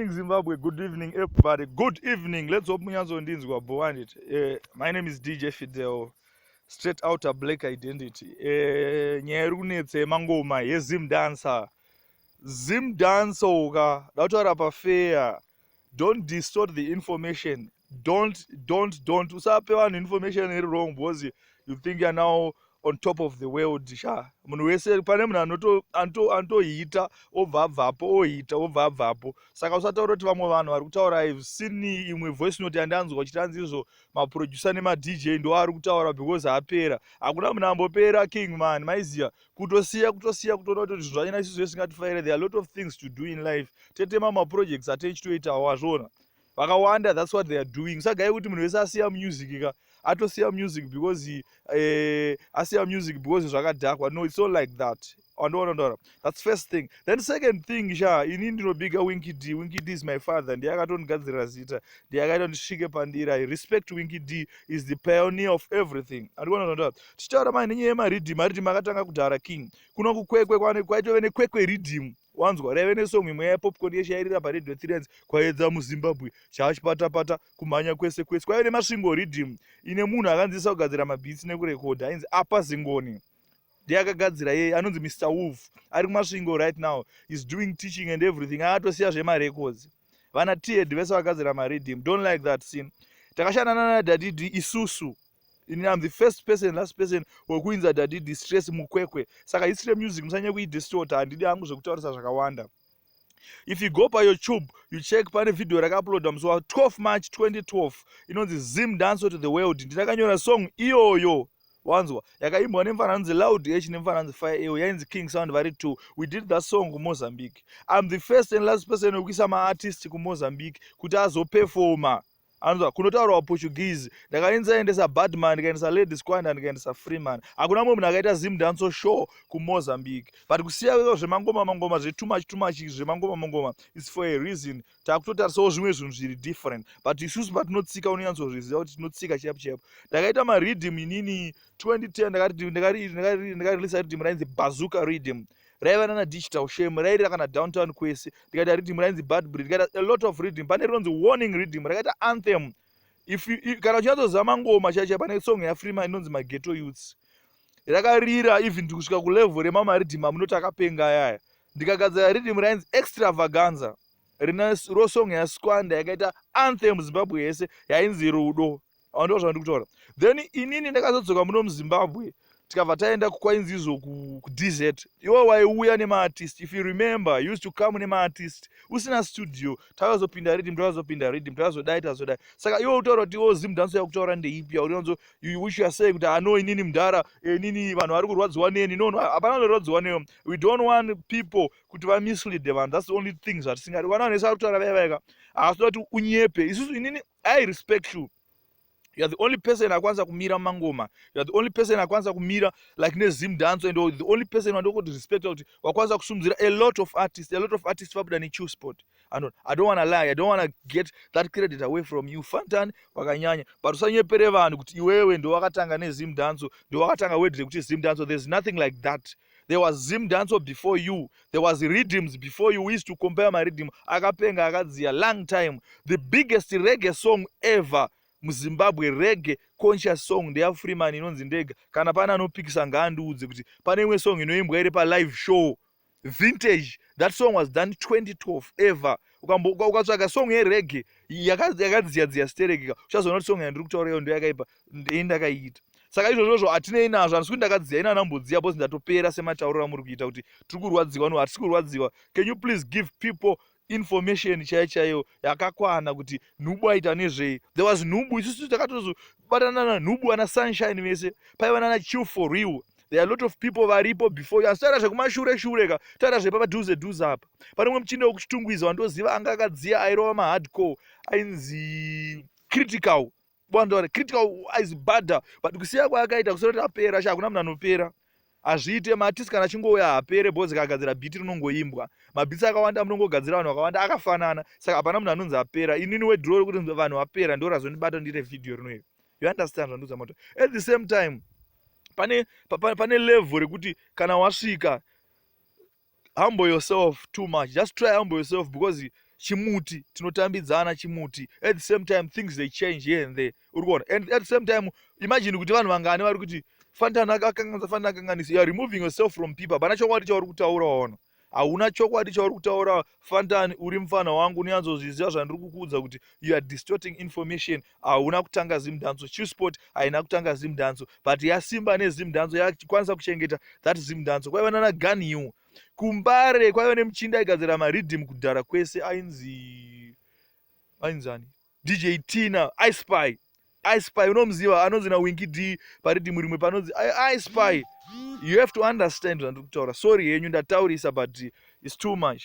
evening, Zimbabwe. Good evening, everybody. Good evening. Let's open your on Dins My name is DJ Fidel. Straight out a black identity. Nyerunetse mangoma Zim dancer. Zim dancer oga. Daughter of fair. Don't distort the information. Don't. Usapewa information wrong because you think you're now on top of the world. Munhu wese pane munhu antohita obva saka usataura kuti vamwe vanhu vari kutaura I've seen imwe voice note yandanzwa chitanzi izvo maproducer nemadj ndo ari kutaura because apera hakuna munhu ambopera king man maiziya kutosiya kutoona kuti zvinhu zvanyana isusu zvisingatifayire. There are a lot of things to do in life. Tetema maprojects atechitoita wazvona vakawanda. That's what they are doing. Sagai kuti munhu wese asiya music ka atosiya music because asiya music because zvakadhakwa. No, it's not like that. That's first thing. Then second thing, inini ndinobiga Winky D. Winky D is my father. Ndiye akatondigadzirira zita. Ndiye akaita ndisvike pandira. I respect Winky D. Is the pioneer of everything. Tichitaura manje nenyaya yemaridhim. Maridhim akatanga kudhara king. Kuno kukwekwe kwaitove nekwekwe ridhim. Wanzwa raive nesong imwe yapopcorn yeshairira paRadio 3 kwaedza muZimbabwe chachipata kumhanya kwese kwaive nemasvingo ridhim ine munhu akanzisa kugadzira mabhits nekurekodha ainzi Apa Zingoni. Ndiye akagadzira yeye anonzi Mr Wolf ari kumasvingo right now is doing teaching and everything. Akatosiya zvemarecords. Vana T-Head vese vakagadzira maridhim. Don't like that scene. Takashanda naDaddy isusu. I'm the first person, last person wekuinza Daddy distress mukwekwe. Saka history music musanye kuidistort handidi hangu zvekutaurisa zvakawanda. If you go by YouTube, you check pane video rakauploadwa musi wa 12 March 2012 inonzi Zim Dance to the World. Ndinakanyora song iyoyo wanzwa yakaimbwa nemufananzi Loud H nemufananzi Fire Ewo yainzi King Sound vari 2. We did that song kuMozambique. I'm the first and last person wekuisa maartist kuMozambique kuti azoperforma. Anzwa kunotaurwa Portuguese. Ndakaendesa Badman, ndikaendesa Lady Squad, ndikaendesa Freeman. Hakuna mumwe munhu akaita Zim Dance show kuMozambique. But kusiya zvemangoma too much zvemangoma is for a reason. Takutotarisawo zvimwe zvinhu zviri different. But isusu patinotsika unonyatsozviziva kuti tinotsika chapu. Ndakaita maridhim inini 2010 ndakareleasa ridhim rainzi Bazooka Rhythm. Raiva nana Digital Shame, rairira kana Downtown kwese. Ndikaita rhythm rainzi Bad Breed, ndikaita a lot of rhythm. Pane rinonzi Warning Rhythm, rakaita Anthem. Kana uchinyatsozama ngoma chaicha pane song yaFreeman inonzi Maghetto Youths. Rakarira even kusvika kulevel remama rhythm amunoti akapenga yaya. Ndikagadzira rhythm rainzi Extravaganza. Rina song yaSquanda yakaita Anthem Zimbabwe yese yainzi Rudo. Ndo zvandiri kutaura. Then inini ndakazodzoka muno muZimbabwe. Tikabva taenda kwainzi izvo kuDZ. Iwe waiuya nemaartist. If you remember, you used to come nemaartist. Usina studio. Takazopinda rhythm, takazodai. Saka iwe utaura kuti iwe Zim Dance yakutaura ndeipi. Which you are saying kuti no inini mudhara, inini vanhu vari kurwadziwa neni. No, hapana kurwadziwa neyo. We don't want people kuti vamislead vanhu. That's the only thing zvatisingari. Vana vanhu kutaura vaika. Asinoda kuti unyepe. Isusu inini I respect you. You are the only person akwanza kumira mangoma. You are the only person akwanza kumira like Zim Dance, and the only person who don't respect out wakwanza kusumzira a lot of artists vabuda neChew Sport. I don't want to lie. I don't want to get that credit away from you. Fantan wakanyanya. But usanyepere vanhu kuti iwewe ndo wakatanga neZim Dance, ndo wakatanga wedre kuti Zim Dance. There's nothing like that. There was Zim Dance before you. There was rhythms before you. We used to compare my rhythm. Akapenga akadziya long time. The biggest reggae song ever muZimbabwe, reggae conscious song ndeyaFreeman inonzi Ndega. Kana pana anopikisa ngaandiudze kuti pane imwe song inoimbwa iri pa live show vintage. That song was done 2012 ever. Ukatsvaga song yereggae yakadziya stereki uchazoona kuti song yandiri kutaura iyo ndo yakaipa ndakaiita. Saka izvozvo hatinei nazvo. Handisi kuti ndakadziya ina ndambodziya bosi ndatopera sematauriro amuri kuita kuti tiri kurwadziwa. No, hatisi kurwadziwa. Can you please give people information chaiyo yakakwana kuti Nubu aita nezvei. There was Nubu, isusu takatozobatana naNubu ana Sunshine vese. Paiva nana Chill for Real. There are a lot of people varipo before you. Asitara zvekumashure ka. Tara zvepapa dhuze apa. Pane umwe muchinde wekuchitungwiza wandoziva anga akadziya airova mahardcore ainzi Critical. Critical is bad. But kusiya kwaakaita kusoti apera hakuna munhu anopera. Azviite maartist kana chingouya hapere bhozi kagadzira biti rinongoimbwa. Mabhitsi akawanda munongogadzira vanhu vakawanda akafanana. Saka hapana munhu anonzi apera. Inini wedhiro rekuti vanhu apera ndo razondibata ndiite video rinoyo. You understand zvandoza moto. At the same time, pane level rekuti kana wasvika humble yourself too much. Just try humble yourself because chimuti, tinotambidzana chimuti. At the same time things they change here and there. Urikuona? And at the same time imagine kuti vanhu vangane vari kuti Fantani akanganisa. You are removing yourself from people. Hapana chokwadi chauri kutaura waona. Hauna chokwadi chauri kutaura. Fantani uri mufana wangu unyanzozviziva zvandiri kukuudza kuti you are distorting information. Hauna kutanga Zim Danso. Chewsport haina kutanga Zim Danso. But yasimba neZim Danso yakwanisa kuchengeta that Zim Danso. Kwaiva nana Gun Hill. Kumbare kwaiva nemuchinda aigadzira maridhim kudhara kwese ainzani DJ Tina, I Spy unomuziva anonzi naWinky D paridhimu rimwe panonzi I Spy. You have to understand zvandiri kutaura. Sorry henyu ndataurisa but it's too much.